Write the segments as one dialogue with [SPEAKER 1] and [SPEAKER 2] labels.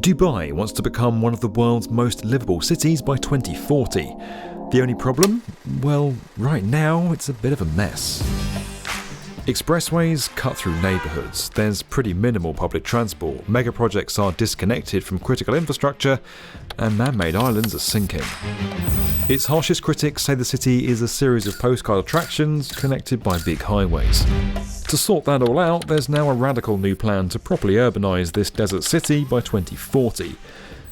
[SPEAKER 1] Dubai wants to become one of the world's most livable cities by 2040. The only problem? Well, right now it's a bit of a mess. Expressways cut through neighbourhoods, there's pretty minimal public transport, mega projects are disconnected from critical infrastructure, and man-made islands are sinking. Its harshest critics say the city is a series of postcard attractions connected by big highways. To sort that all out, there's now a radical new plan to properly urbanise this desert city by 2040.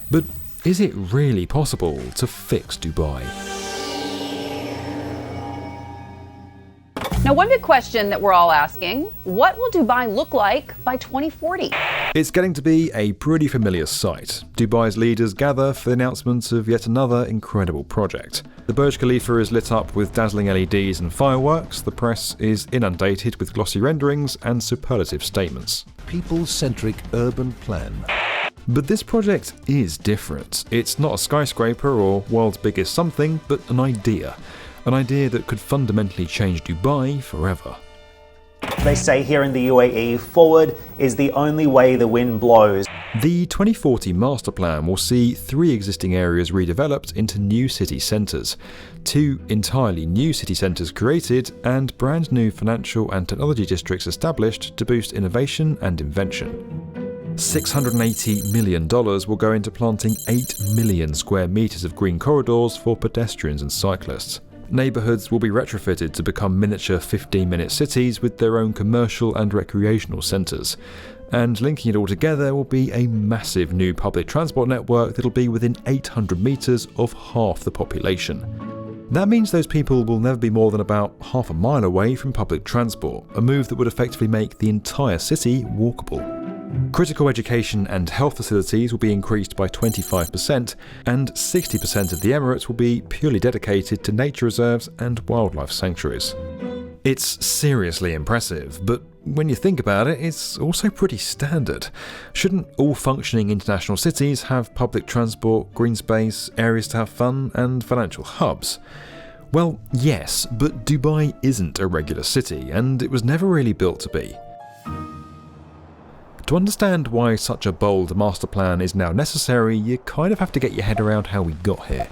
[SPEAKER 1] But is it really possible to fix Dubai?
[SPEAKER 2] Now, one big question that we're all asking, what will Dubai look like by 2040?
[SPEAKER 1] It's getting to be a pretty familiar sight. Dubai's leaders gather for the announcement of yet another incredible project. The Burj Khalifa is lit up with dazzling LEDs and fireworks, the press is inundated with glossy renderings and superlative statements.
[SPEAKER 3] People-centric urban plan.
[SPEAKER 1] But this project is different. It's not a skyscraper or world's biggest something, but an idea. An idea that could fundamentally change Dubai forever.
[SPEAKER 4] They say here in the UAE, forward is the only way the wind blows.
[SPEAKER 1] The 2040 master plan will see 3 existing areas redeveloped into new city centres, 2 entirely new city centres created, and brand new financial and technology districts established to boost innovation and invention. $680 million will go into planting 8 million square metres of green corridors for pedestrians and cyclists. Neighbourhoods will be retrofitted to become miniature 15-minute cities with their own commercial and recreational centres. And linking it all together will be a massive new public transport network that'll be within 800 metres of half the population. That means those people will never be more than about half a mile away from public transport, a move that would effectively make the entire city walkable. Critical education and health facilities will be increased by 25%, and 60% of the Emirates will be purely dedicated to nature reserves and wildlife sanctuaries. It's seriously impressive, but when you think about it, it's also pretty standard. Shouldn't all functioning international cities have public transport, green space, areas to have fun, and financial hubs? Well, yes, but Dubai isn't a regular city, and it was never really built to be. To understand why such a bold master plan is now necessary, you kind of have to get your head around how we got here.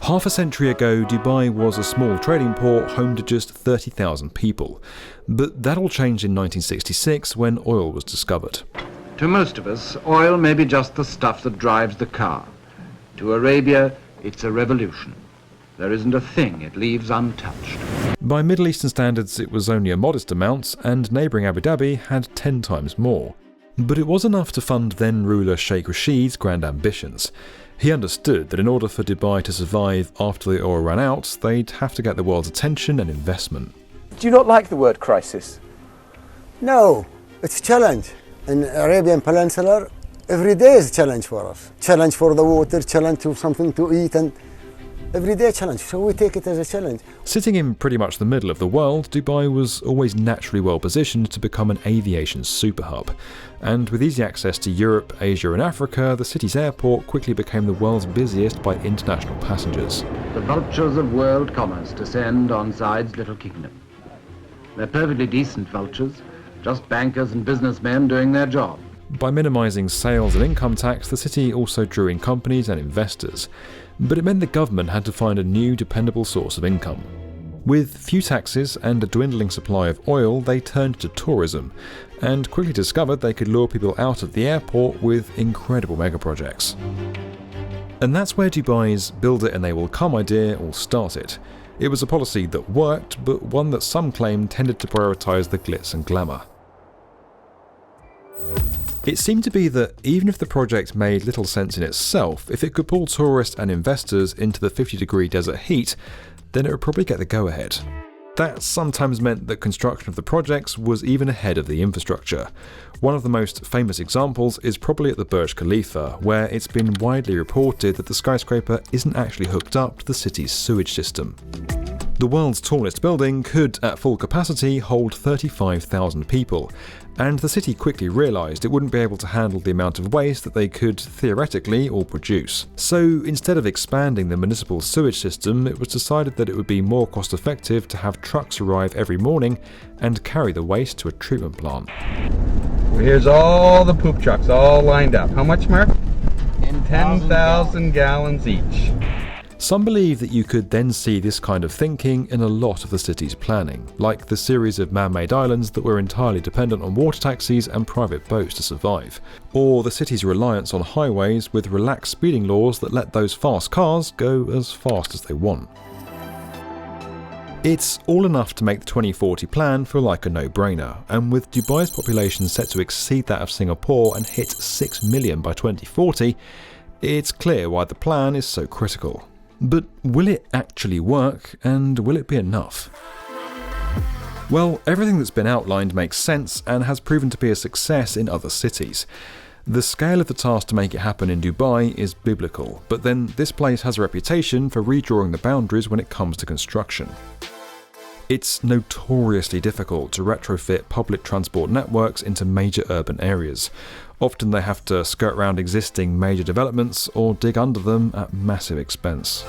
[SPEAKER 1] Half a century ago, Dubai was a small trading port home to just 30,000 people. But that all changed in 1966 when oil was discovered.
[SPEAKER 5] To most of us, oil may be just the stuff that drives the car. To Arabia, it's a revolution. There isn't a thing it leaves untouched.
[SPEAKER 1] By Middle Eastern standards, it was only a modest amount, and neighbouring Abu Dhabi had 10 times more. But it was enough to fund then-ruler Sheikh Rashid's grand ambitions. He understood that in order for Dubai to survive after the oil ran out, they'd have to get the world's attention and investment.
[SPEAKER 6] Do you not like the word crisis?
[SPEAKER 7] No, it's a challenge. In Arabian Peninsula, every day is a challenge for us. Challenge for the water, challenge to something to eat, and everyday challenge, so we take it as a challenge.
[SPEAKER 1] Sitting in pretty much the middle of the world, Dubai was always naturally well positioned to become an aviation super hub. And with easy access to Europe, Asia and Africa, the city's airport quickly became the world's busiest by international passengers.
[SPEAKER 5] The vultures of world commerce descend on Zayed's little kingdom. They're perfectly decent vultures, just bankers and businessmen doing their job.
[SPEAKER 1] By minimising sales and income tax, the city also drew in companies and investors. But it meant the government had to find a new, dependable source of income. With few taxes and a dwindling supply of oil, they turned to tourism, and quickly discovered they could lure people out of the airport with incredible megaprojects. And that's where Dubai's build it and they will come idea all started. It was a policy that worked, but one that some claim tended to prioritise the glitz and glamour. It seemed to be that even if the project made little sense in itself, if it could pull tourists and investors into the 50-degree desert heat, then it would probably get the go-ahead. That sometimes meant that construction of the projects was even ahead of the infrastructure. One of the most famous examples is probably at the Burj Khalifa, where it's been widely reported that the skyscraper isn't actually hooked up to the city's sewage system. The world's tallest building could, at full capacity, hold 35,000 people, and the city quickly realised it wouldn't be able to handle the amount of waste that they could theoretically all produce. So instead of expanding the municipal sewage system, it was decided that it would be more cost effective to have trucks arrive every morning and carry the waste to a treatment plant.
[SPEAKER 8] Well, here's all the poop trucks all lined up. How much, Mark? 10,000 gallons each.
[SPEAKER 1] Some believe that you could then see this kind of thinking in a lot of the city's planning, like the series of man-made islands that were entirely dependent on water taxis and private boats to survive, or the city's reliance on highways with relaxed speeding laws that let those fast cars go as fast as they want. It's all enough to make the 2040 plan feel like a no-brainer, and with Dubai's population set to exceed that of Singapore and hit 6 million by 2040, it's clear why the plan is so critical. But will it actually work, and will it be enough? Well, everything that's been outlined makes sense and has proven to be a success in other cities. The scale of the task to make it happen in Dubai is biblical, but then this place has a reputation for redrawing the boundaries when it comes to construction. It's notoriously difficult to retrofit public transport networks into major urban areas. Often they have to skirt around existing major developments or dig under them at massive expense.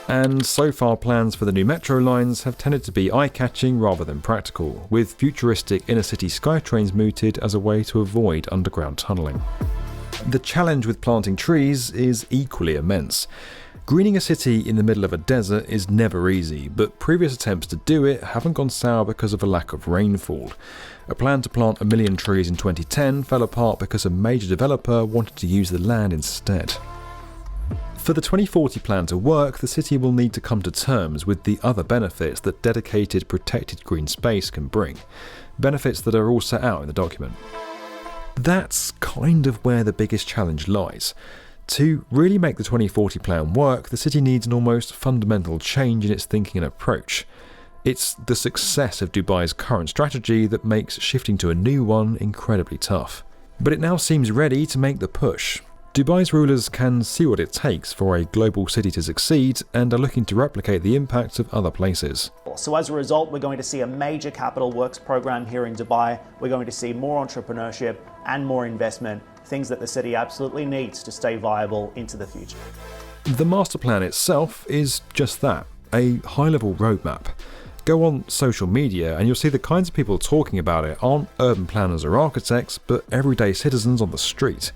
[SPEAKER 1] And so far plans for the new metro lines have tended to be eye-catching rather than practical, with futuristic inner-city Skytrains mooted as a way to avoid underground tunnelling. The challenge with planting trees is equally immense. Greening a city in the middle of a desert is never easy, but previous attempts to do it haven't gone sour because of a lack of rainfall. A plan to plant 1 million trees in 2010 fell apart because a major developer wanted to use the land instead. For the 2040 plan to work, the city will need to come to terms with the other benefits that dedicated protected green space can bring, benefits that are all set out in the document. That's kind of where the biggest challenge lies. To really make the 2040 plan work, the city needs an almost fundamental change in its thinking and approach. It's the success of Dubai's current strategy that makes shifting to a new one incredibly tough. But it now seems ready to make the push. Dubai's rulers can see what it takes for a global city to succeed and are looking to replicate the impacts of other places.
[SPEAKER 4] So as a result, we're going to see a major capital works program here in Dubai. We're going to see more entrepreneurship and more investment, things that the city absolutely needs to stay viable into the future.
[SPEAKER 1] The master plan itself is just that, a high-level roadmap. Go on social media and you'll see the kinds of people talking about it aren't urban planners or architects, but everyday citizens on the street.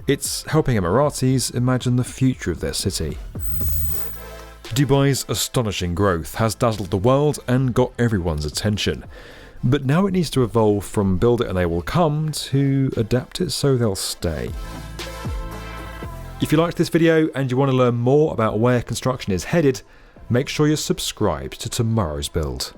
[SPEAKER 1] It's helping Emiratis imagine the future of their city. Dubai's astonishing growth has dazzled the world and got everyone's attention. But now it needs to evolve from build it and they will come to adapt it so they'll stay. If you liked this video and you want to learn more about where construction is headed, make sure you're subscribed to tomorrow's build.